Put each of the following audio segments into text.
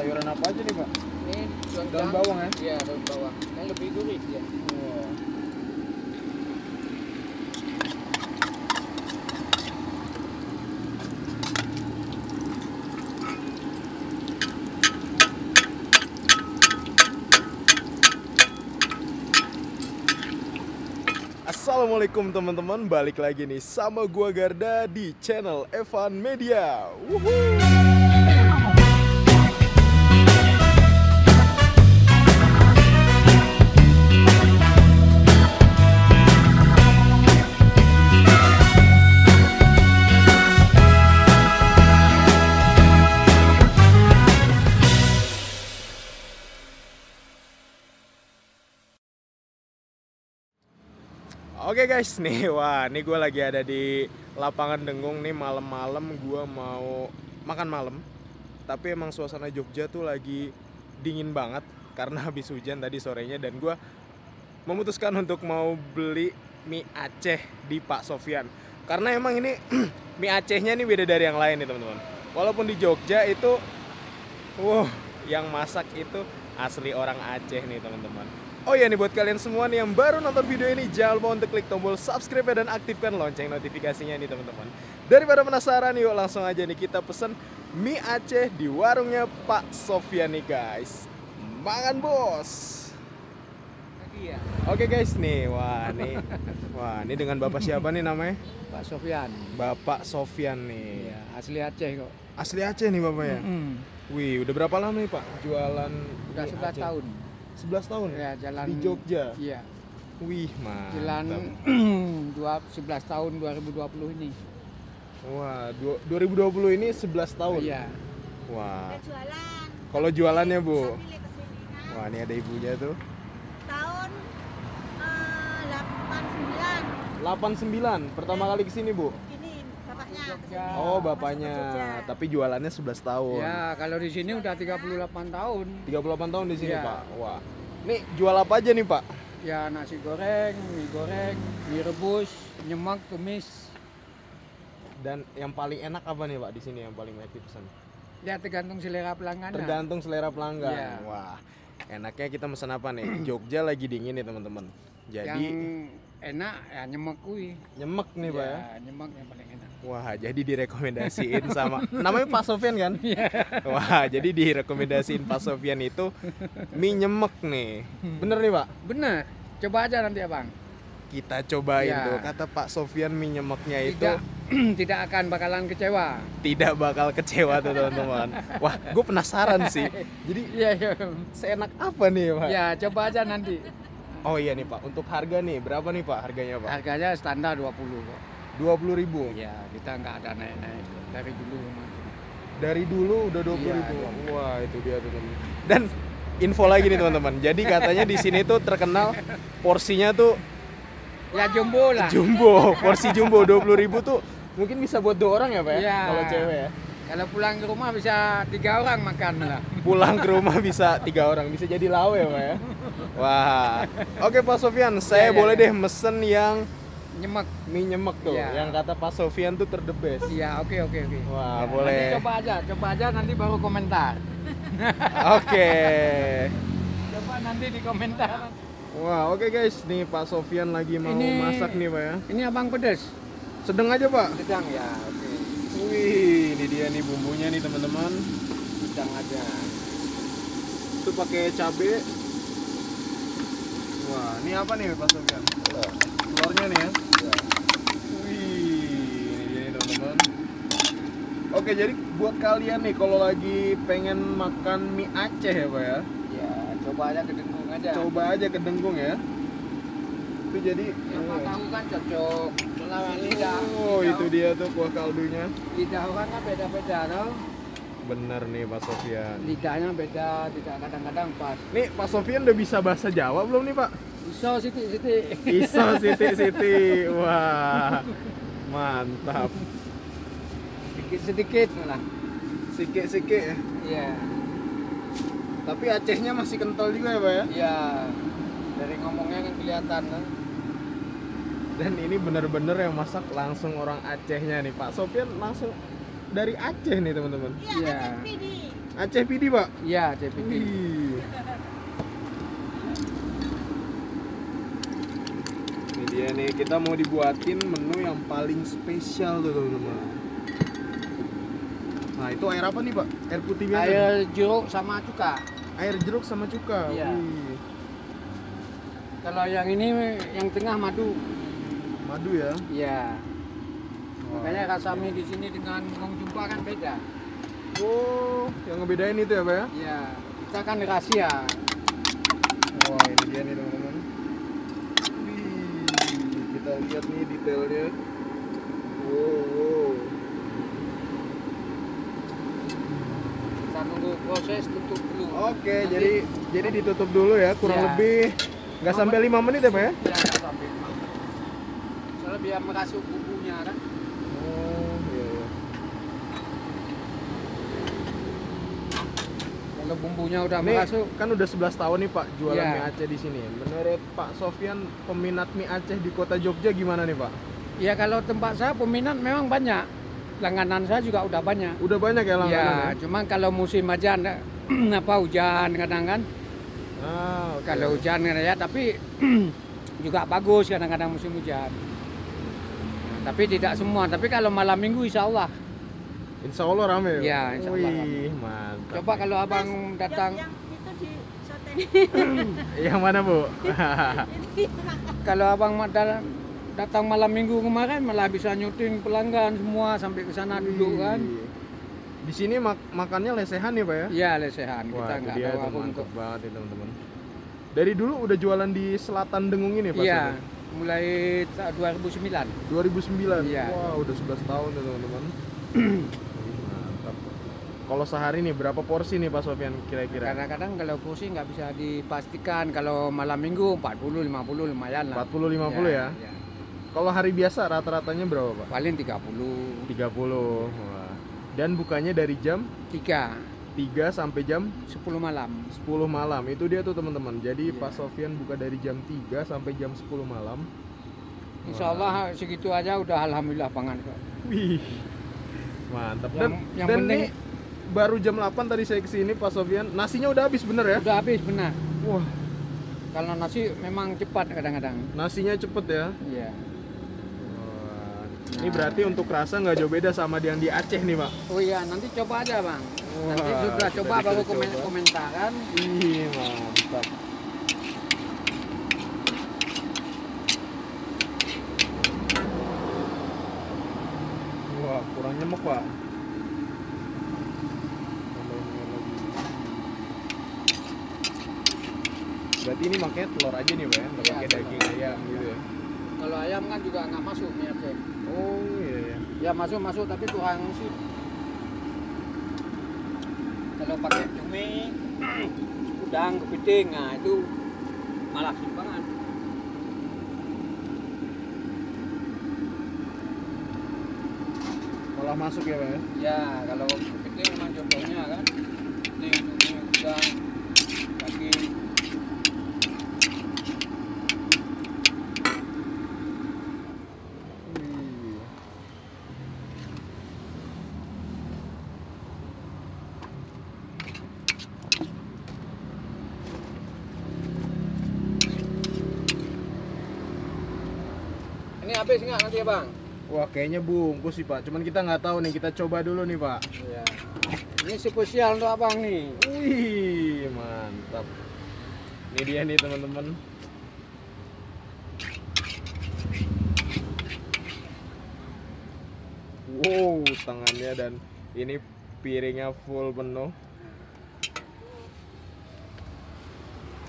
sayuran apa aja nih Pak? Ini Daun bawang ya? Iya, daun bawang. Yang lebih gurih ya. Wah. Assalamualaikum teman-teman, balik lagi nih sama gua Garda di channel Evan Media. Oke guys, nih wah, nih gue lagi ada di lapangan Dengung nih, malam-malam gue mau makan malam. Tapi emang suasana Jogja tuh lagi dingin banget karena habis hujan tadi sorenya, dan gue memutuskan untuk mau beli mie Aceh di Pak Sofyan. Karena emang ini mie Acehnya nih beda dari yang lain nih teman-teman. Walaupun di Jogja itu, yang masak itu asli orang Aceh nih teman-teman. Oh iya nih, buat kalian semua nih yang baru nonton video ini, jangan lupa untuk klik tombol subscribe dan aktifkan lonceng notifikasinya nih teman-teman. Daripada penasaran, yuk langsung aja nih kita pesen mie Aceh di warungnya Pak Sofyan nih guys. Makan bos. Iya. Oke guys nih, wah ini dengan bapak siapa nih namanya? Pak Sofyan. Bapak Sofyan nih. Iya, asli Aceh kok. Asli Aceh nih bapaknya. Wih, udah berapa lama nih Pak jualan? Udah mie 11 Aceh? tahun. 11 tahun Ya, jalan di Jogja. Iya. Wih, mantap. Jalan 11 tahun 2020 ini. Wah, 2020 ini 11 tahun. Iya. Wah. Ada jualan. Kalau jualannya, Bu? Bisa pilih kesini, kan? Wah, ini ada ibunya tuh. Tahun 89. 89 pertama kali kesini, Bu. Ini bapaknya. Jogja. kesini. Oh, Masuk bapaknya. ke Jogja. Tapi jualannya 11 tahun. Ya, kalau di sini udah 38 tahun. 38 tahun di sini, Iya. Pak. Wah. Nih, jual apa aja nih, Pak? Ya, nasi goreng, mie rebus, nyemek, tumis. Dan yang paling enak apa nih, Pak, di sini yang paling banyak dipesan? Ya, tergantung selera pelanggan. Tergantung selera pelanggan. Iya. Wah. Enaknya kita mesen apa nih? Jogja lagi dingin nih, teman-teman. Jadi Yang enak ya nyemek kui. nyemek nih, Pak ya. Nyemek yang paling enak. Wah, jadi direkomendasiin sama namanya Pak Sofyan kan? Wah, jadi direkomendasiin Pak Sofyan itu mie nyemek nih. Bener nih, Pak? Bener. Coba aja nanti Abang. Kita cobain Ya. tuh. Kata Pak Sofyan mie nyemeknya itu Tidak tidak akan bakalan kecewa. tidak bakal kecewa tuh, teman-teman. Wah, gue penasaran sih. Jadi Iya, iya. seenak apa nih, Pak? Ya, coba aja nanti. Oh iya nih, Pak. Untuk harga nih, berapa nih, Pak, harganya, Pak? Harganya standar 20 kok. 20.000. Ya, kita nggak ada naik-naik dari dulu. Dari dulu udah 20.000. Iya. Wah, itu dia tuh, teman. Dan info lagi nih, teman-teman. Jadi katanya di sini tuh terkenal porsinya tuh Ya jumbo lah. jumbo, porsi jumbo 20.000 tuh mungkin bisa buat 2 orang ya, Pak ya? Iya. Kalau cewek ya. Kalau pulang ke rumah bisa 3 orang makan lah. Pulang ke rumah bisa 3 orang, bisa jadi lawe ya, Pak ya. Wah. Oke, Pak Sofyan, saya Iya, boleh iya. deh mesen yang Nyemek. mie nyemek tuh, Iya. yang kata Pak Sofyan tuh the best. Iya, oke. Wah, Ya, boleh. Nanti coba aja nanti baru komentar. Oke. Coba nanti di komentar. Wah, oke guys, nih Pak Sofyan lagi mau Ini- masak nih, Pak ya. Ini Abang pedes. Sedang aja, Pak. Sedang ya, oke. Wih, ini dia nih bumbunya nih, teman-teman. Sedang aja. Itu pakai cabe. Wah, ini apa nih Pak Sofyan? Telurnya nih ya. Wih, ini dia nih, teman-teman. Oke, jadi buat kalian nih kalau lagi pengen makan mie Aceh ya, Pak ya. Ya, coba aja ke Dengung aja. Coba aja ke Dengung ya. Itu jadi Sama tahu kan cocok. Melawan lidah. Oh, itu dia tuh kuah kaldunya. Lidah orang kan beda-beda loh. Bener nih Pak Sofyan. Lidahnya beda, tidak kadang-kadang pas. Nih Pak Sofyan udah bisa bahasa Jawa belum nih, Pak? Iso siti. Iso siti. Wah. Mantap. Sedikit malah. Sike-sike ya. Iya. Tapi Acehnya masih kental juga ya, Pak ya? Iya. Dari ngomongnya kan kelihatan kan. Dan ini bener-bener yang masak langsung orang Acehnya nih, Pak Sofyan langsung dari Aceh nih teman-teman. Iya, Iya. Aceh PD. Aceh PD Pak. Iya, CPT. Wih. Ini dia nih, kita mau dibuatin menu yang paling spesial tuh teman-teman. Nah itu air apa nih Pak? Air putih biasa? Air jeruk sama cuka. Air jeruk sama cuka. Iya. Wih. Kalau yang ini yang tengah madu. Madu ya. Iya. Wah. Makanya rasa mie di sini dengan Gong Jumpa kan beda. Oh, yang ngebedain itu ya Pak ya? Iya. Kita kan rahasia. Wah ini dia nih teman-teman. Wih, kita lihat nih detailnya. Wow. Kita nunggu proses tutup dulu. Oke, Nanti- jadi ditutup dulu ya, kurang Iya. lebih nggak sampai 5 menit ya Pak ya? Ya, nggak sampai. Soalnya biar merasuk bumbunya kan. Oh, iya. Kalau bumbunya udah Ini merasuk, kan udah 11 tahun nih Pak jualan Iya. mie Aceh di sini. Menurut Pak Sofyan, peminat mie Aceh di kota Jogja gimana nih Pak? ya kalau tempat saya peminat memang banyak. Langganan saya juga udah banyak. Udah banyak ya langganan Ya, cuman kalau musim aja apa hujan kadang kan. Ah, oke. Kalau hujan ya, tapi juga bagus kadang-kadang musim hujan. Nah, tapi tidak semua. Tapi kalau malam minggu insya Allah. Insya Allah rame. Iya, insya Allah Wih, mantap. Coba kalau abang Mas, datang, yang itu di soten. Yang mana Bu? kalau abang datang malam minggu kemarin malah bisa nyuting pelanggan semua sampai ke sana duduk kan. Wih. Di sini makannya lesehan ya Pak ya? Iya lesehan, Wah, kita itu nggak dia tahu tuh, apa mantep untuk. banget ya teman-teman. Dari dulu udah jualan di Selatan Dengung ini Pak? Iya, Sofyan? mulai 2009. 2009. Iya. Wah, udah 11 tahun ya teman-teman. Mantap. Kalau sehari nih berapa porsi nih Pak Sofyan kira-kira? Kadang-kadang kalau kursi nggak bisa dipastikan. Kalau malam minggu 40, 50 lumayan lah. 40 50 ya. Iya. Kalau hari biasa rata-ratanya berapa Pak? Paling 30. 30. Wah. Dan bukanya dari jam 3, 3 sampai jam 10 malam. 10 malam. Itu dia tuh teman-teman. Jadi Iya. Pak Sofyan buka dari jam 3 sampai jam 10 malam. Insya Allah segitu aja udah alhamdulillah pangan kok. Wih. Mantap. Yang Dan penting- ini baru jam 8 tadi saya kesini Pak Sofyan. Nasinya udah habis bener ya? Udah habis benar. Wah, Kalau nasi memang cepat kadang-kadang. nasinya cepet ya. Iya. Wah, ini berarti untuk rasa nggak jauh beda sama yang di Aceh nih Pak. Oh iya, nanti coba aja bang. Nanti Wah, sudah kita coba baru disuruh coba. komentaran. Ih, mantap. Wah, kurang nyemek Pak. Tambahin minyak lagi. Berarti ini makanya telur aja nih Pak ya, nggak Iya, pakai telur. daging ayam gitu ya. Kalau ayam kan juga nggak masuk nih Aceh. Oh iya ya. Ya masuk tapi kurang sih. Kalau pakai cumi, udang, kepiting, nah itu malah simpangan. Malah masuk ya Pak ya. Ya kalau kepiting memang contohnya kan, kepiting, cumi, udang, daging. Wih. Ini habis nggak nanti ya bang? Wah, kayaknya bungkus sih Pak. Cuman kita nggak tahu nih. Kita coba dulu nih Pak. Iya. Ini spesial untuk abang nih. Wih, mantap. Ini dia nih teman-teman. Wow, tangannya dan ini piringnya full penuh.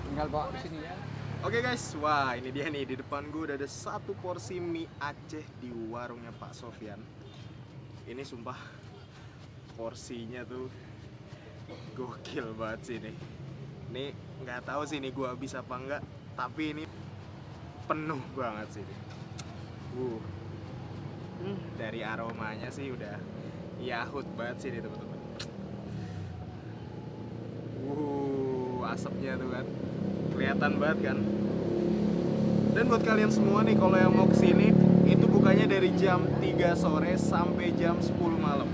Tinggal bawa ke sini ya. Oke guys, wah ini dia nih di depan gue udah ada satu porsi mie Aceh di warungnya Pak Sofyan. Ini sumpah porsinya tuh gokil banget sih nih. Ini nggak tahu sih nih gue habis apa enggak, tapi ini penuh banget sih. Dari aromanya sih udah yahut banget sih nih teman-teman. Asapnya tuh kan kelihatan banget kan. Dan buat kalian semua nih kalau yang mau kesini itu bukanya dari jam 3 sore sampai jam 10 malam.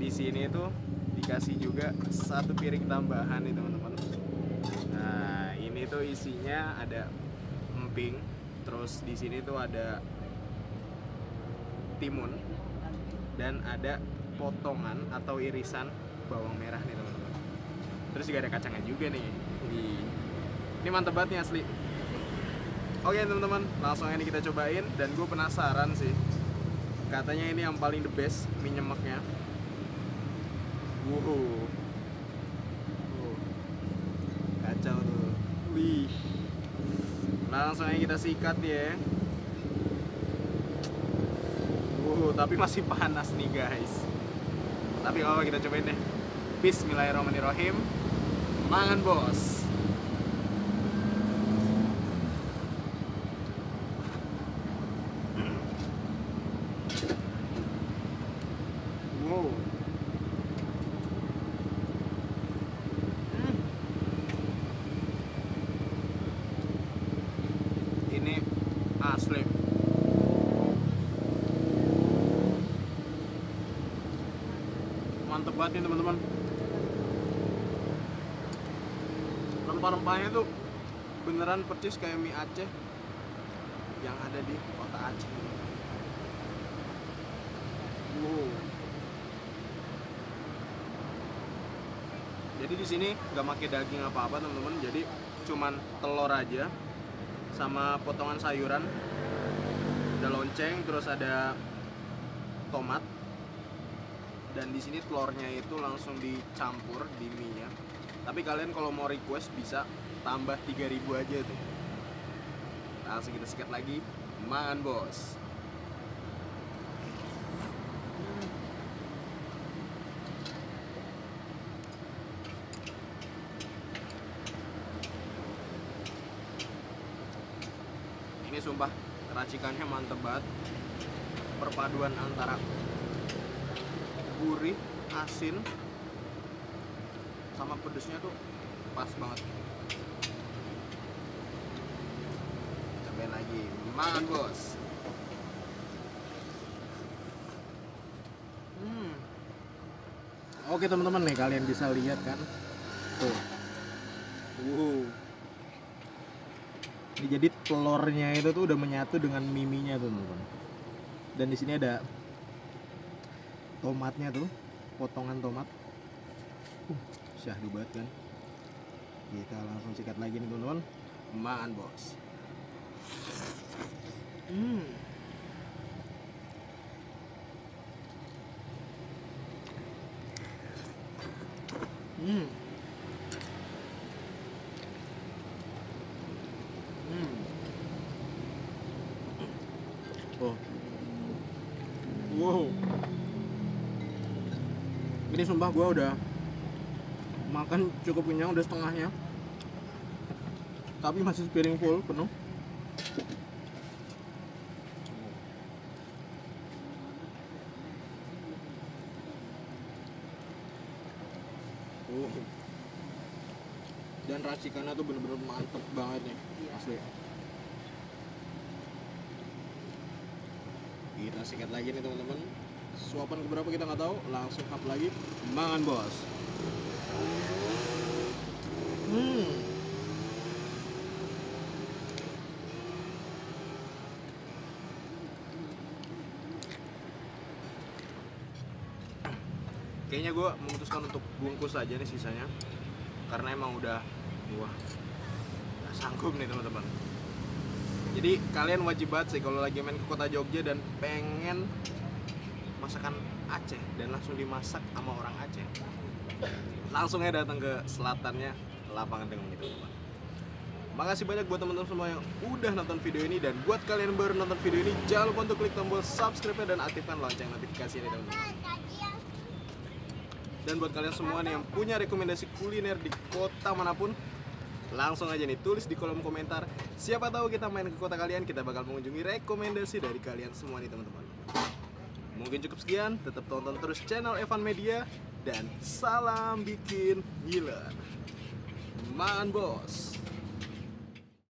di sini tuh dikasih juga satu piring tambahan nih teman-teman. Nah ini tuh isinya ada emping, terus di sini tuh ada timun dan ada potongan atau irisan bawang merah nih teman-teman. Terus juga ada kacangnya juga nih. Ini mantep banget nih asli. Oke teman-teman, langsung aja kita cobain dan gue penasaran sih. Katanya ini yang paling the best mie nyemeknya. Wow. Kacau tuh. Wih. Langsung aja kita sikat ya. Tapi masih panas nih guys. Tapi kalau kita cobain deh. Bismillahirrahmanirrahim. Mangan bos. Wow. Ini asli. Mantep banget nih teman-teman. Rempah-rempahnya tuh beneran percis kayak mie Aceh yang ada di kota Aceh. Wow. Jadi di sini nggak pakai daging apa-apa teman-teman. Jadi cuman telur aja sama potongan sayuran. Ada lonceng, terus ada tomat. Dan di sini telurnya itu langsung dicampur di mie-nya. Tapi kalian kalau mau request bisa tambah 3.000 aja tuh. Langsung kita sikat lagi, mangan bos. Ini sumpah racikannya mantep banget. Perpaduan antara gurih, asin, sama pedesnya tuh pas banget. Cobain lagi, mangan bos. Oke teman-teman nih, kalian bisa lihat kan tuh. Ini jadi telurnya itu tuh udah menyatu dengan miminya tuh teman-teman. Dan di sini ada tomatnya tuh, potongan tomat. Syahdu banget kan. Kita langsung sikat lagi nih teman-teman. Makan bos. Oh. Wow. Ini sumpah gue udah makan cukup kenyang, udah setengahnya. Tapi masih sepiring full, penuh. Dan racikannya tuh bener-bener mantep banget nih, asli. Kita sikat lagi nih teman-teman. Suapan keberapa kita nggak tahu, langsung up lagi, mangan bos. Kayaknya gue memutuskan untuk bungkus aja nih sisanya, karena emang udah gak sanggup nih teman-teman. Jadi kalian wajib banget sih kalau lagi main ke kota Jogja dan pengen masakan Aceh dan langsung dimasak sama orang Aceh, langsung aja datang ke selatannya Lapangan Dengung gitu teman. Makasih banyak buat teman-teman semua yang udah nonton video ini, dan buat kalian yang baru nonton video ini jangan lupa untuk klik tombol subscribe dan aktifkan lonceng notifikasi ini teman-teman. Dan buat kalian semua nih yang punya rekomendasi kuliner di kota manapun, langsung aja nih tulis di kolom komentar. Siapa tahu kita main ke kota kalian, kita bakal mengunjungi rekomendasi dari kalian semua nih teman-teman. Mungkin cukup sekian, tetap tonton terus channel Evan Media, dan salam bikin gila. Mangan bos.